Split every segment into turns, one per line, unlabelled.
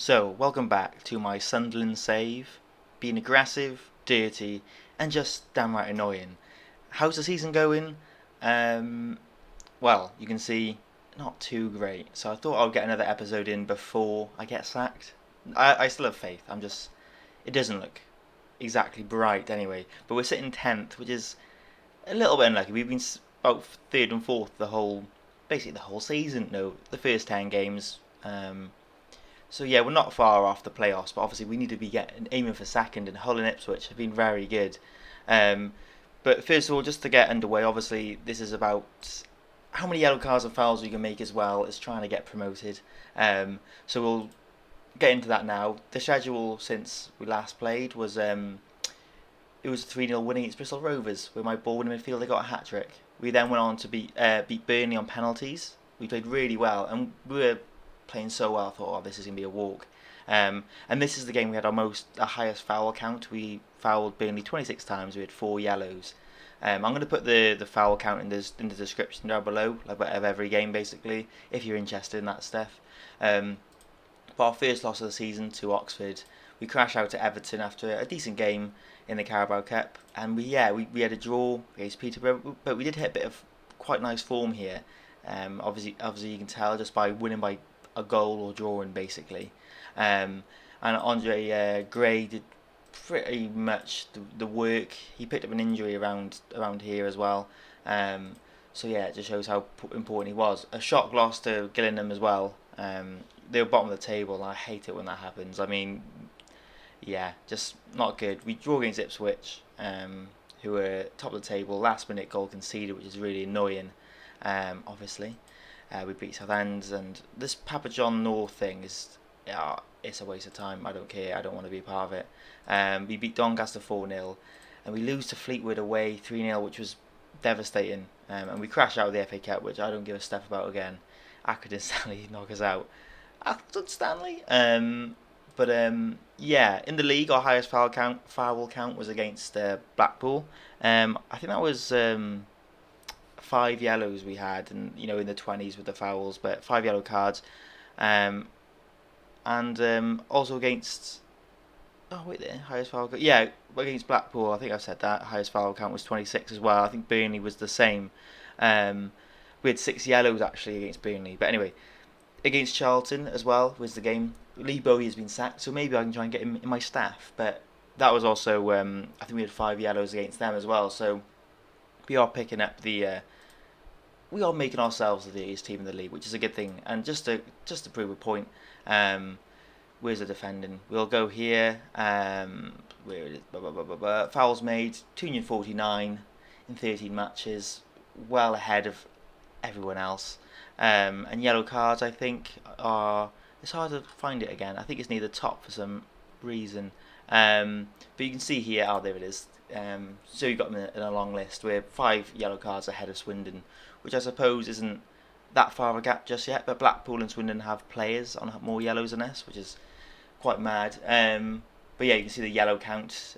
So, welcome back to my Sunderland save. Being aggressive, dirty, and just downright annoying. How's the season going? Um, well, you can see, not too great. So I thought I'd get another episode in before I get sacked. I still have faith. It doesn't look exactly bright anyway. But we're sitting 10th, which is a little bit unlucky. We've been about 3rd and 4th basically the whole season. No, the first 10 games. So yeah, we're not far off the playoffs, but obviously we need to be aiming for second. And Hull and Ipswich have been very good. Um, but first of all, just to get underway, obviously this is about how many yellow cards and fouls we can make as well as trying to get promoted. So we'll get into that now. The schedule since we last played was it was a 3-0 win against Bristol Rovers, where my ball winning midfielder got a hat trick. We then went on to beat Burnley on penalties. We played really well, and we were playing so well. I thought, oh, this is going to be a walk. And this is the game we had our highest foul count. We fouled Burnley 26 times. We had 4 yellows. I'm going to put the foul count in the description down below, like of every game basically, if you're interested in that stuff. But our first loss of the season to Oxford, we crash out to Everton after a decent game in the Carabao Cup, and we had a draw against Peterborough, but we did hit a bit of quite nice form here. Obviously you can tell just by winning by a goal or drawing basically. And Andre Gray did pretty much the work. He picked up an injury around here as well. So yeah, it just shows how important he was. A shock loss to Gillingham as well. They were bottom of the table, and I hate it when that happens. I mean, yeah, just not good. We drew against Ipswich, who were top of the table. Last minute goal conceded, which is really annoying. Obviously, we beat Southend, and this Papa John North thing is, it's a waste of time. I don't care. I don't want to be a part of it. We beat Doncaster 4-0, and we lose to Fleetwood away 3-0, which was devastating. And we crash out of the FA Cup, which I don't give a stuff about again. Accrington Stanley knock us out. Accrington Stanley. Yeah, in the league, our highest foul count was against Blackpool. I think that was 5 yellows we had, and in the 20s with the fouls, but 5 yellow cards. And also against. Oh wait, there highest foul count. Yeah, against Blackpool, I think I've said that highest foul count was 26 as well. I think Burnley was the same. We had 6 yellows actually against Burnley, but anyway. Against Charlton as well was the game. Lee Bowie has been sacked, so maybe I can try and get him in my staff. But that was also, I think we had 5 yellows against them as well. So we are picking up we are making ourselves the dirtiest team in the league, which is a good thing. And just to prove a point, where's the defending? We'll go here. Where it is? Fouls made 249 in 13 matches, well ahead of everyone else. And yellow cards, I think, it's hard to find it again. I think it's near the top for some reason. But you can see here, there it is. So you've got them in a long list. We're 5 yellow cards ahead of Swindon, which I suppose isn't that far of a gap just yet. But Blackpool and Swindon have players on more yellows than us, which is quite mad. But yeah, you can see the yellow count.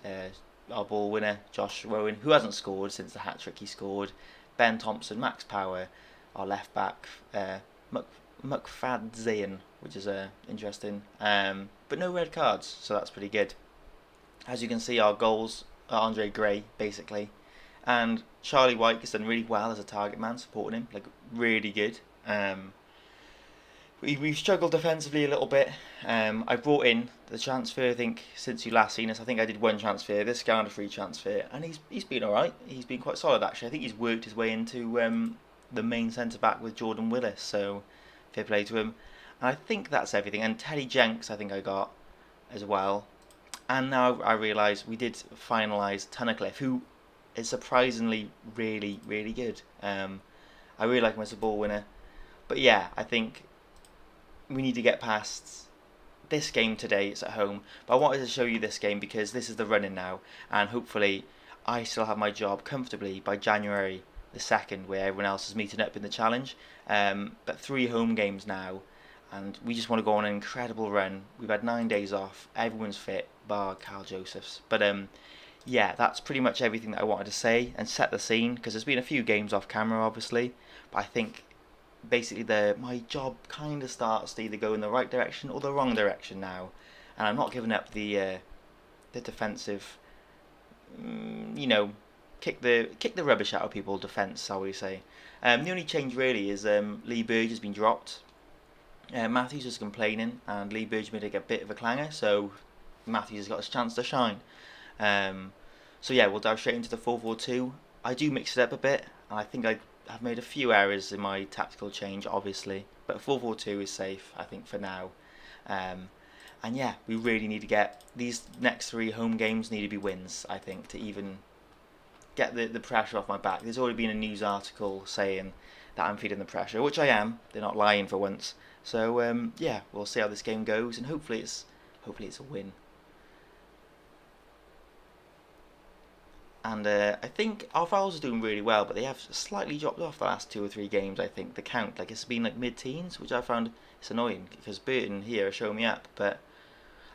Our ball winner, Josh Rowan, who hasn't scored since the hat-trick he scored. Ben Thompson, Max Power, our left back, Mukfadzian, which is interesting. But no red cards, so that's pretty good. As you can see, our goals are Andre Gray, basically. And Charlie White has done really well as a target man, supporting him, like really good. We've struggled defensively a little bit. I brought in the transfer, I think, since you last seen us. I think I did 1 transfer, this guy on a free transfer, and he's been alright. He's been quite solid, actually. I think he's worked his way into the main centre-back with Jordan Willis, so fair play to him. And I think that's everything. And Teddy Jenks, I think I got as well. And now I realise we did finalise Tunnicliffe, who is surprisingly really, really good. I really like him as a ball winner. But yeah, I think we need to get past this game today. It's at home. But I wanted to show you this game because this is the run-in now. And hopefully I still have my job comfortably by January the 2nd, where everyone else is meeting up in the challenge. But 3 home games now, and we just want to go on an incredible run. We've had 9 days off, everyone's fit, bar Carl Josephs. But yeah, that's pretty much everything that I wanted to say and set the scene, because there's been a few games off camera obviously, but I think basically my job kind of starts to either go in the right direction or the wrong direction now, and I'm not giving up the defensive, you know, kick the rubbish out of people defence, shall we say. The only change really is Lee Burge has been dropped. Matthews was complaining, and Lee Burge made a bit of a clanger, so Matthews has got his chance to shine. So yeah, we'll dive straight into the 4-4-2. I do mix it up a bit, and I think I've made a few errors in my tactical change, obviously, but 4-4-2 is safe, I think, for now. And yeah, we really need to get these next 3 home games need to be wins, I think, to even get the pressure off my back. There's already been a news article saying that I'm feeling the pressure, which I am. They're not lying for once. So yeah, we'll see how this game goes, and hopefully it's a win. And I think our fouls are doing really well, but they have slightly dropped off the last 2 or 3 games. I think the count, like it's been like mid-teens, which I found it's annoying because Burton here are showing me up, but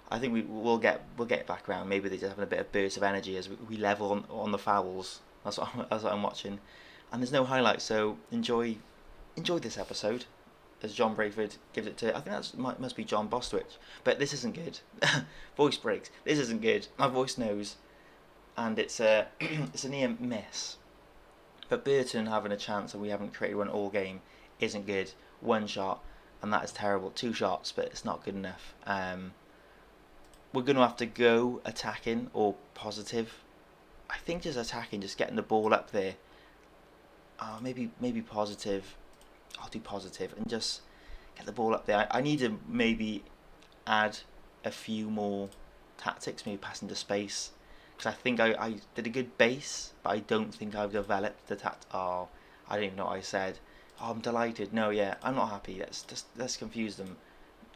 I think we'll get back around. Maybe they're just having a bit of burst of energy as we level on the fouls. That's what I'm watching, and there's no highlights, so enjoy this episode as John Brayford gives it to. I think must be John Bostwich, but this isn't good. Voice breaks. This isn't good. My voice knows, and it's a it's a near miss. But Burton having a chance and we haven't created one all game isn't good. 1 shot and that is terrible. 2 shots, but it's not good enough. We're going to have to go attacking or positive. I think just attacking, just getting the ball up there. Maybe positive. I'll do positive and just get the ball up there. I need to maybe add a few more tactics, maybe passing to space. Because I think I did a good base, but I don't think I've developed the I don't even know what I said. Oh, I'm delighted. No, yeah, I'm not happy. Let's confuse them.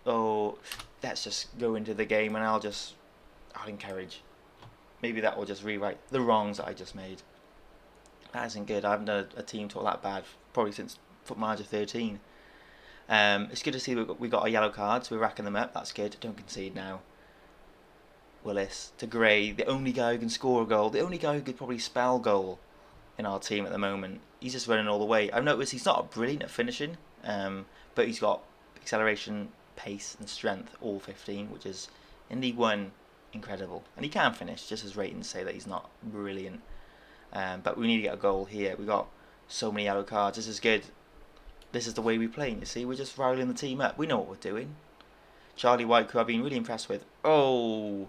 Oh, let's just go into the game and I'll encourage. Maybe that will just rewrite the wrongs that I just made. That isn't good. I haven't done a team talk that bad probably since Foot Manager 13. It's good to see we got our yellow cards. We're racking them up. That's good. Don't concede now. Willis to Gray, the only guy who can score a goal, the only guy who could probably spell goal in our team at the moment. He's just running all the way. I've noticed he's not brilliant at finishing, but he's got acceleration, pace and strength, all 15, which is in League 1 incredible. And he can finish, just as ratings say that he's not brilliant. But we need to get a goal here. We got so many yellow cards. This is good. This is the way we play, you see. We're just riling the team up. We know what we're doing. Charlie White, who I've been really impressed with. Oh,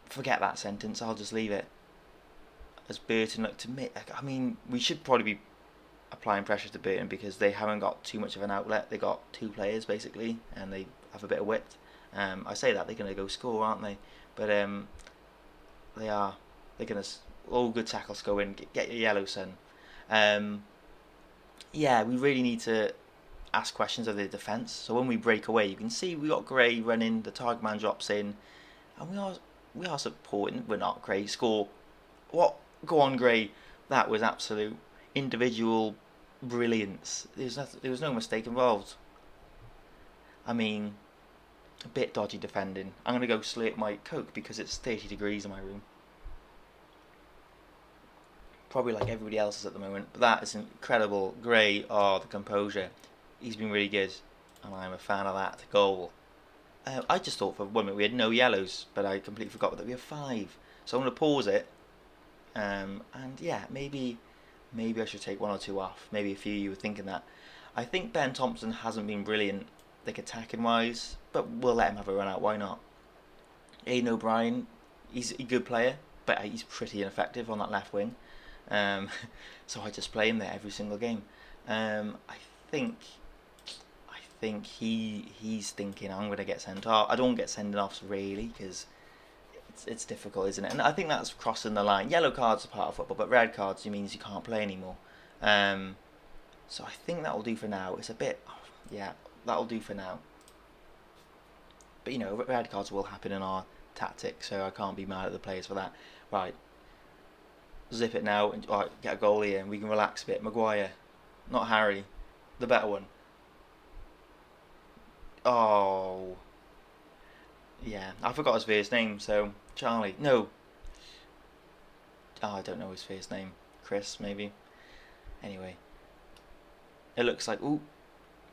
forget that sentence. I'll just leave it. As Burton looked to me, I mean, we should probably be applying pressure to Burton because they haven't got too much of an outlet. They got 2 players basically, and they have a bit of width. I say that they're going to go score, aren't they? But they are. They're going to. All good tackles go in. Get your yellow, son. Yeah, we really need to ask questions of the defence. So when we break away, you can see we got Gray running. The target man drops in, and we are supporting. We're not Gray. Score. What? Go on, Gray. That was absolute individual brilliance. There was no mistake involved. I mean, a bit dodgy defending. I'm going to go slurp my Coke because it's 30 degrees in my room. Probably like everybody else's at the moment. But that is incredible. Gray, the composure. He's been really good. And I'm a fan of that. Goal. I just thought for 1 minute we had no yellows. But I completely forgot that we have 5. So I'm going to pause it. And yeah, maybe I should take 1 or 2 off. Maybe a few of you were thinking that. I think Ben Thompson hasn't been brilliant, like attacking wise, but we'll let him have a run out. Why not? Aidan O'Brien, he's a good player, but he's pretty ineffective on that left wing. So I just play him there every single game. I think he's thinking I'm going to get sent off. I don't get sending offs really because it's difficult, isn't it? And I think that's crossing the line. Yellow cards are part of football, but red cards means you can't play anymore. So I think that will do for now. It's a bit, yeah, that'll do for now. But you know, red cards will happen in our tactics, so I can't be mad at the players for that. Right, zip it now and get a goal here, and we can relax a bit. Maguire, not Harry, the better one. Oh. Yeah, I forgot his first name, so Charlie. No. I don't know his first name. Chris, maybe. Anyway. It looks like, ooh,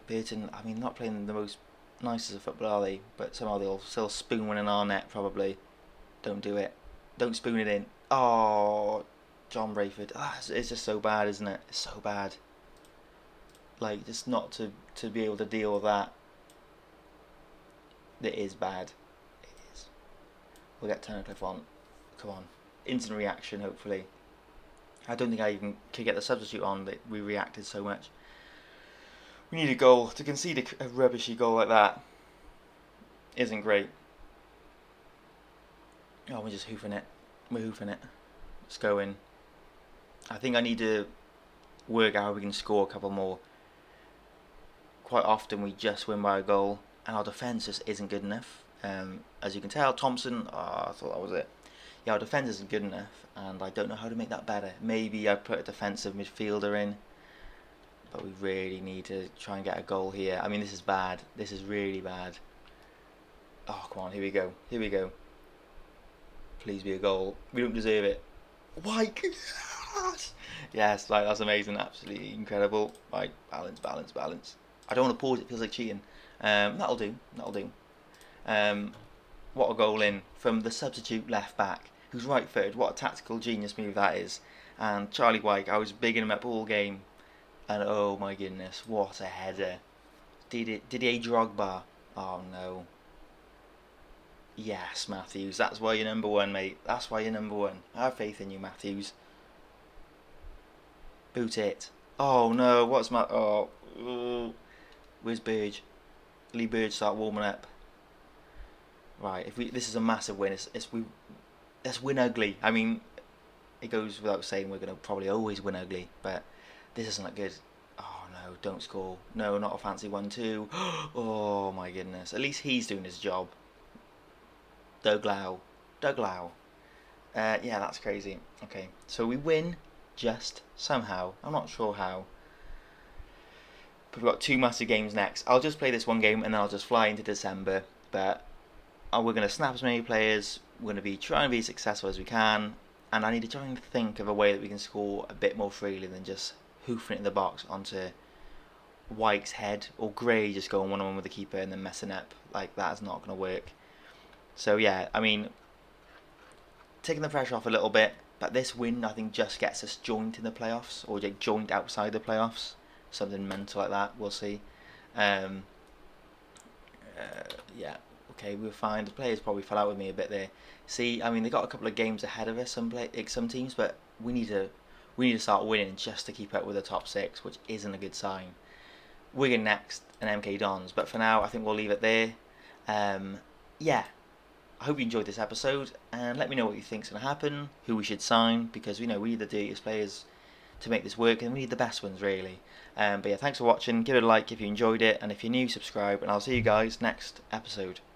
Burton, I mean, not playing the most nicest of football, are they? But somehow they'll still spoon one in our net, probably. Don't do it. Don't spoon it in. Oh, John Brayford. It's just so bad, isn't it? It's so bad. Like, just not to be able to deal with that. It is bad. It is. We'll get Turnercliffe on. Come on. Instant reaction, hopefully. I don't think I even could get the substitute on, but we reacted so much. We need a goal. To concede a rubbishy goal like that isn't great. Oh, we're just hoofing it. We're hoofing it. Let's go in. I think I need to work out how we can score a couple more. Quite often we just win by a goal, and our defence just isn't good enough. As you can tell, Thompson, I thought that was it. Yeah, our defence isn't good enough, and I don't know how to make that better. Maybe I put a defensive midfielder in, but we really need to try and get a goal here. I mean, this is bad. This is really bad. Oh, come on, here we go. Here we go. Please be a goal. We don't deserve it. Why? Yes, like, that's amazing. Absolutely incredible. Right, balance, balance, balance. I don't want to pause, it feels like cheating. That'll do. That'll do. What a goal in from the substitute left back, who's right-footed. What a tactical genius move that is. And Charlie White, I was bigging him up all game. And oh my goodness, what a header. Didier Drogba. Oh no. Yes, Matthews. That's why you're number one, mate. That's why you're number one. I have faith in you, Matthews. Boot it. Oh no, what's my... Oh. Where's Burge? Lee Burge start warming up. Right, this is a massive win. Let's win ugly. I mean, it goes without saying we're going to probably always win ugly, but this doesn't look good. Oh no, don't score. No, not a fancy 1-2. Oh my goodness. At least he's doing his job. Doug Lau. Yeah, that's crazy. Okay, so we win just somehow. I'm not sure how. But we've got 2 massive games next. I'll just play this one game and then I'll just fly into December. But we're going to snap as many players. We're going to be trying to be as successful as we can. And I need to try and think of a way that we can score a bit more freely than just hoofing it in the box onto White's head. Or Gray just going one-on-one with the keeper and then messing up. Like, that's not going to work. So yeah, I mean, taking the pressure off a little bit, but this win I think just gets us joint in the playoffs, or joint outside the playoffs, something mental like that. We'll see. Yeah, okay, we'll find the players probably fell out with me a bit there. See, I mean, they got a couple of games ahead of us, some teams, but we need to start winning just to keep up with the top 6, which isn't a good sign. Wigan next and MK Dons, but for now I think we'll leave it there. Yeah. I hope you enjoyed this episode, and let me know what you think's going to happen, who we should sign, because we need the dirtiest players to make this work, and we need the best ones, really. But yeah, thanks for watching. Give it a like if you enjoyed it, and if you're new, subscribe, and I'll see you guys next episode.